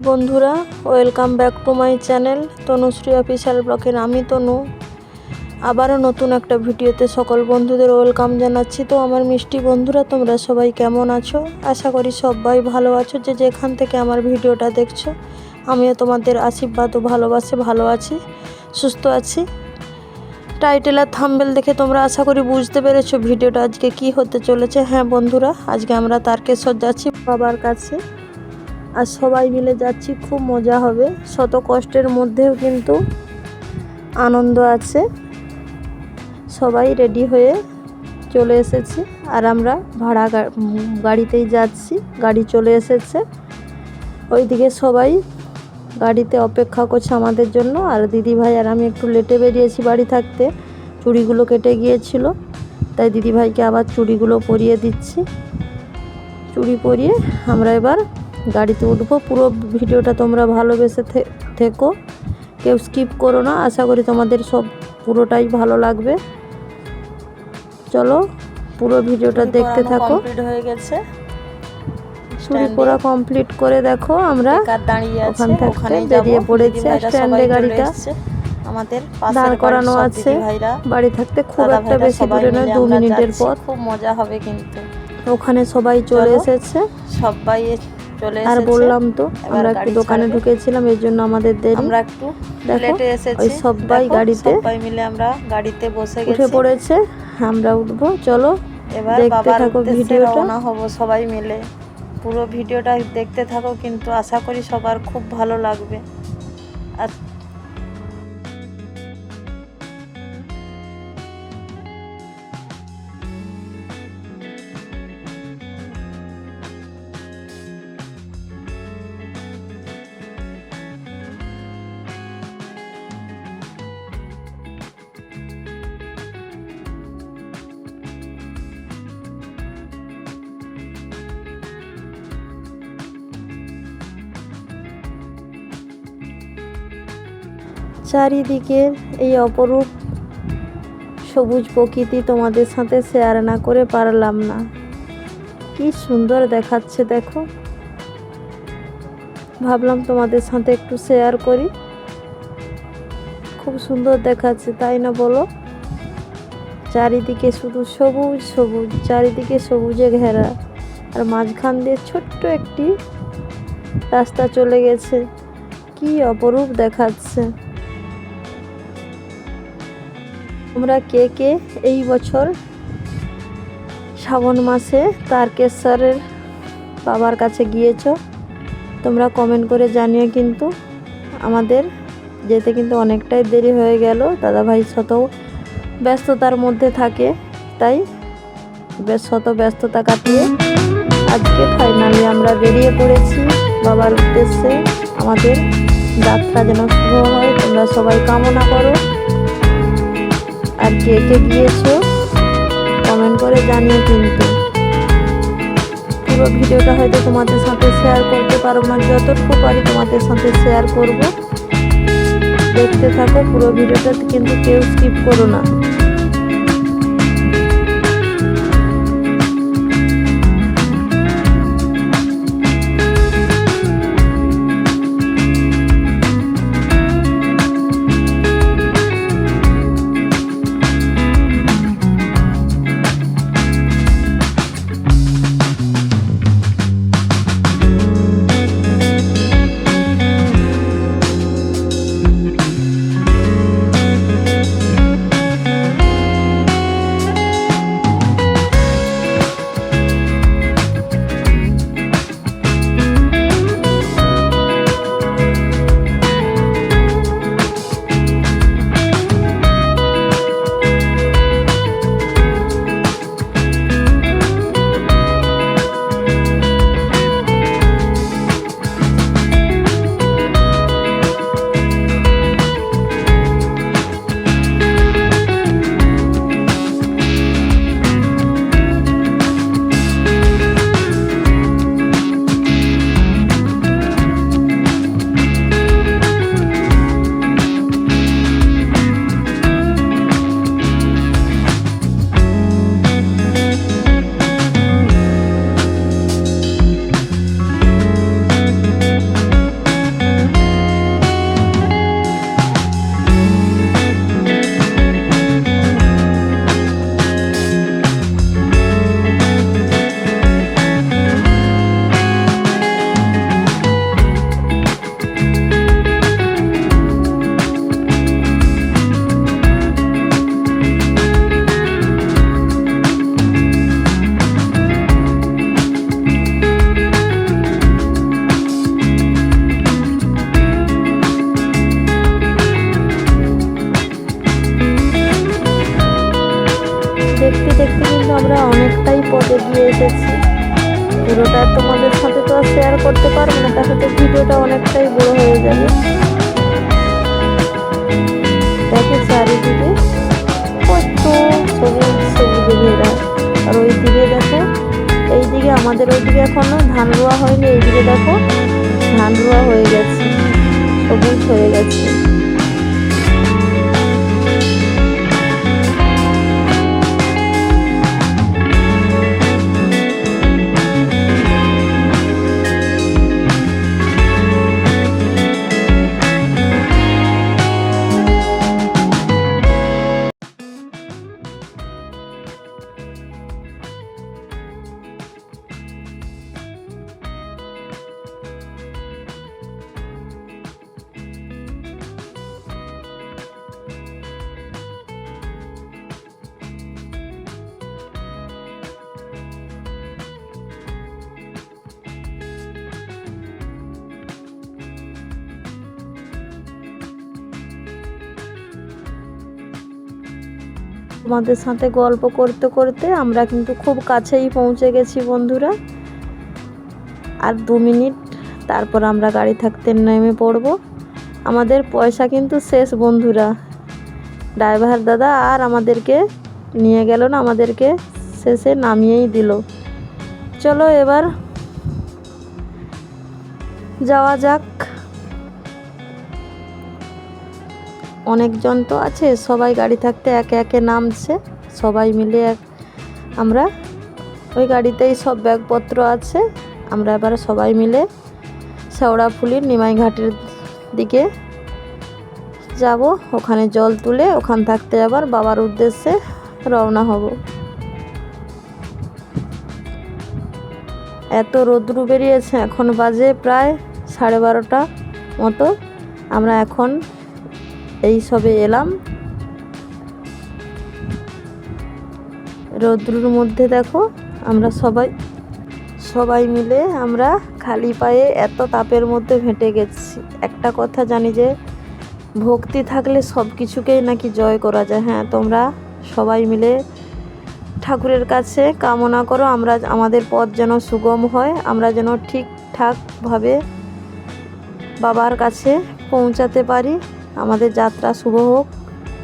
বন্ধুরা, welcome back to my channel Tanushree official ব্লগের আমি তনু। আবারও নতুন একটা ভিডিওতে সকল বন্ধুদের ওয়েলকাম জানাচ্ছি। তো আমার মিষ্টি বন্ধুরা, তোমরা সবাই কেমন আছো? আশা করি সবাই ভালো আছো। যে যেখান থেকে আমার ভিডিওটা দেখছো, আমিও তোমাদের আশীর্বাদ ও ভালোবাসে ভালো আছি, সুস্থ আছি। টাইটেল আর থাম্বনেল দেখে তোমরা আশা করি বুঝতে পেরেছো ভিডিওটা আজকে কি হতে চলেছে। হ্যাঁ বন্ধুরা, আজকে আমরা তারকেশ্বর যাচ্ছি বাবার কাছে, আর সবাই মিলে যাচ্ছি। খুব মজা হবে, শত কষ্টের মধ্যেও কিন্তু আনন্দ আছে। সবাই রেডি হয়ে চলে এসেছি, আর আমরা ভাড়া গাড়িতেই যাচ্ছি। গাড়ি চলে এসেছে, ওইদিকে সবাই গাড়িতে অপেক্ষা করছে আমাদের জন্য। আর দিদিভাই আর আমি একটু লেটে বেরিয়েছি বাড়ি থাকতে, চুড়িগুলো কেটে গিয়েছিল, তাই দিদিভাইকে আবার চুড়িগুলো পরিয়ে দিচ্ছি। চুড়ি পরিয়ে আমরা এবার গাড়িতে উঠবো। পুরো ভিডিওটা তোমরা ভালোবেসে থেকো, কেউ স্কিপ করো না। আশা করি তোমাদের সব পুরোটাই ভালো লাগবে। চলো পুরো ভিডিওটা দেখতে থাকো। কমপ্লিট হয়ে গেছে, চুড়ি পরা কমপ্লিট করে দেখো আমরা ওখান থেকে বেরিয়ে পড়েছি। স্ট্যান্ডে গাড়িটা আমাদের দাঁড় করানো আছে। বাড়ি থাকতে খুব একটা বেশি দূরে নয়, 2 মিনিটের পথ। খুব মজা হবে কিন্তু। ওখানে সবাই চলে এসেছে, সবাই চলে এসেছে। আর বললাম তো আমরা একটু দোকানে ঢুকেছিলাম, এর জন্য আমাদের দেরি। আমরা একটু লেটে এসেছি। ওই সবাই গাড়িতে সবাই মিলে আমরা গাড়িতে বসে গেছি, উঠে পড়েছে। আমরা উঠবো, চলো এবার দেখতে থাকো ভিডিওটা। রওনা হব সবাই মিলে। পুরো ভিডিওটা দেখতে থাকো, কিন্তু আশা করি সবার খুব ভালো লাগবে। আর চারিদিকের এই অপরূপ সবুজ প্রকৃতি তোমাদের সাথে শেয়ার না করে পারলাম না। কি সুন্দর দেখাচ্ছে দেখো, ভাবলাম তোমাদের সাথে একটু শেয়ার করি। খুব সুন্দর দেখাচ্ছে, তাই না বলো? চারিদিকে শুধু সবুজ সবুজ, চারিদিকে সবুজে ঘেরা, আর মাঝখান দিয়ে ছোট্ট একটি রাস্তা চলে গেছে। কি অপরূপ দেখাচ্ছে। তোমরা কে কে এই বছর শ্রাবণ মাসে তারকেশ্বরের বাবার কাছে গিয়েছো, তোমরা কমেন্ট করে জানিও। কিন্তু আমাদের যেতে কিন্তু অনেকটাই দেরি হয়ে গেল। দাদাভাই শত ব্যস্ততার মধ্যে থাকে, তাই শত ব্যস্ততা কাটিয়ে আজকে ফাইনালি আমরা বেরিয়ে পড়েছি বাবার উদ্দেশ্যে। আমাদের যাত্রা যেন শুভ হয়, তোমরা সবাই কামনা করো। আর কে কে গিয়েছো কমেন্ট করে জানিও। কিন্তু পুরো ভিডিওটা হয়তো তোমাদের সাথে শেয়ার করতে পারবো না, যতটুকু পারি তোমাদের সাথে শেয়ার করব। দেখতে থাকো পুরো ভিডিওটা, কিন্তু কেউ স্কিপ করো না। এগিয়ে এসেছি। পুরোটা তোমাদের সাথে তো আর শেয়ার করতে পারবো না, তাহলে ভিডিওটা অনেকটাই বড় হয়ে যাবে। দেখো চারিদিকে কত সবুজ সবুজে ঘেরা। আর ওইদিকে দেখো, এইদিকে আমাদের ওইদিকে এখনো ধান রোয়া হয়নি, এইদিকে দেখো ধান রোয়া হয়ে গেছে, সবুজ হয়ে গেছে। তোমাদের সাথে গল্প করতে করতে আমরা কিন্তু খুব কাছেই পৌঁছে গেছি বন্ধুরা। আর 2 মিনিট তারপর আমরা গাড়ি থাকতে নেমে পড়ব। আমাদের পয়সা কিন্তু শেষ বন্ধুরা। ড্রাইভার দাদা আর আমাদেরকে নিয়ে গেল না, আমাদেরকে শেষে নামিয়েই দিল। চলো এবার যাওয়া যাক। অনেকজন তো আছে, সবাই গাড়ি থাকতে একে একে নামছে। সবাই মিলে আমরা ওই গাড়িতেই সব ব্যাগপত্র আছে। আমরা এবার সবাই মিলে শেওড়াফুলির নিমাই ঘাটের দিকে যাব। ওখানে জল তুলে ওখান থাকতে আবার বাবার উদ্দেশ্যে রওনা হব। এত রোদ্রু বেরিয়েছে, এখন বাজে প্রায় 12:30 মতো। আমরা এখন এই সবে এলাম। রৌদ্রের মধ্যে দেখো আমরা সবাই মিলে আমরা খালি পায়ে এত তাপের মধ্যে হেঁটে গেছি। একটা কথা জানি যে ভক্তি থাকলে সব কিছুকেই নাকি জয় করা যায়। হ্যাঁ, তোমরা সবাই মিলে ঠাকুরের কাছে কামনা করো আমাদের পথ যেন সুগম হয়, আমরা যেন ঠিকঠাকভাবে বাবার কাছে পৌঁছাতে পারি, আমাদের যাত্রা শুভ হোক।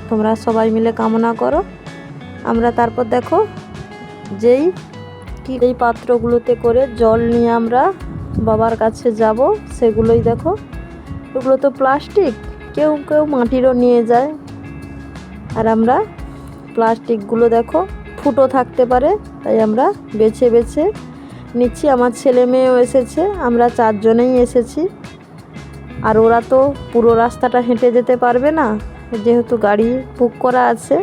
তোমরা সবাই মিলে কামনা করো। আমরা তারপর দেখো এই পাত্রগুলোতে করে জল নিয়ে আমরা বাবার কাছে যাব, সেগুলোই দেখো। এগুলো তো প্লাস্টিক, কেউ কেউ মাটিরও নিয়ে যায়। আর আমরা প্লাস্টিকগুলো দেখো ফুটো থাকতে পারে, তাই আমরা বেছে বেছে নিচ্ছি। আমার ছেলে মেয়েও এসেছে, আমরা 4 জনেই এসেছি। আর ওরা তো পুরো রাস্তাটা হেঁটে যেতে পারবে না, যেহেতু গাড়ি বুক করা আছে।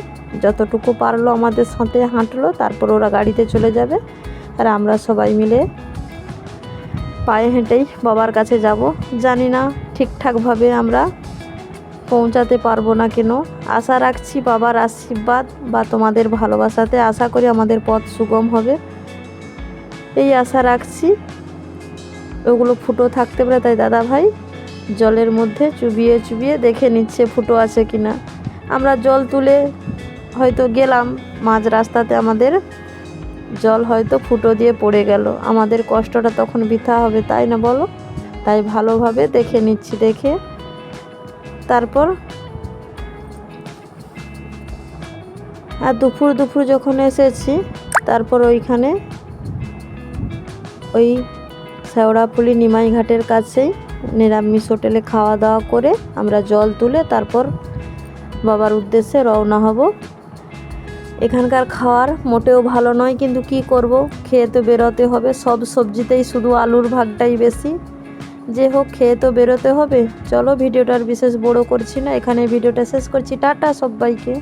যতটুকু পারলো আমাদের সাথে হাঁটলো, তারপর ওরা গাড়িতে চলে যাবে। আর আমরা সবাই মিলে পায়ে হেঁটেই বাবার কাছে যাব। জানি না ঠিকঠাকভাবে আমরা পৌঁছাতে পারবো না কেন। আশা রাখছি বাবার আশীর্বাদ বা তোমাদের ভালোবাসাতে আশা করি আমাদের পথ সুগম হবে, এই আশা রাখছি। ওগুলো ফুটো থাকতে পারে, তাই দাদা ভাই জলের মধ্যে চুবিয়ে চুবিয়ে দেখে নিচ্ছে ফুটো আছে কিনা। আমরা জল তুলে হয়তো গেলাম, মাঝ রাস্তাতে আমাদের জল হয়তো ফুটো দিয়ে পড়ে গেল, আমাদের কষ্টটা তখন বৃথা হবে, তাই না বলো? তাই ভালোভাবে দেখে নিচ্ছি। দেখে তারপর আর দুপুর যখন এসেছি, তারপর ওইখানে ওই শেওড়াফুলি নিমাই ঘাটের কাছেই নিরামিষ হোটেলে খাওয়া দাওয়া করে আমরা জল তুলে তারপর বাবার উদ্দেশ্যে রওনা হব। এখানকার খাওয়ার মোটেও ভালো নয়, কিন্তু কি করব, খেয়ে তো বেরোতে হবে। সব সবজিতেই শুধু আলুর ভাগটাই বেশি। যে হোক, খেয়ে তো বেরোতে হবে। চলো ভিডিওটার বিশেষ বড় করছি না, এখানে ভিডিওটা শেষ করছি। টাটা সবাইকে।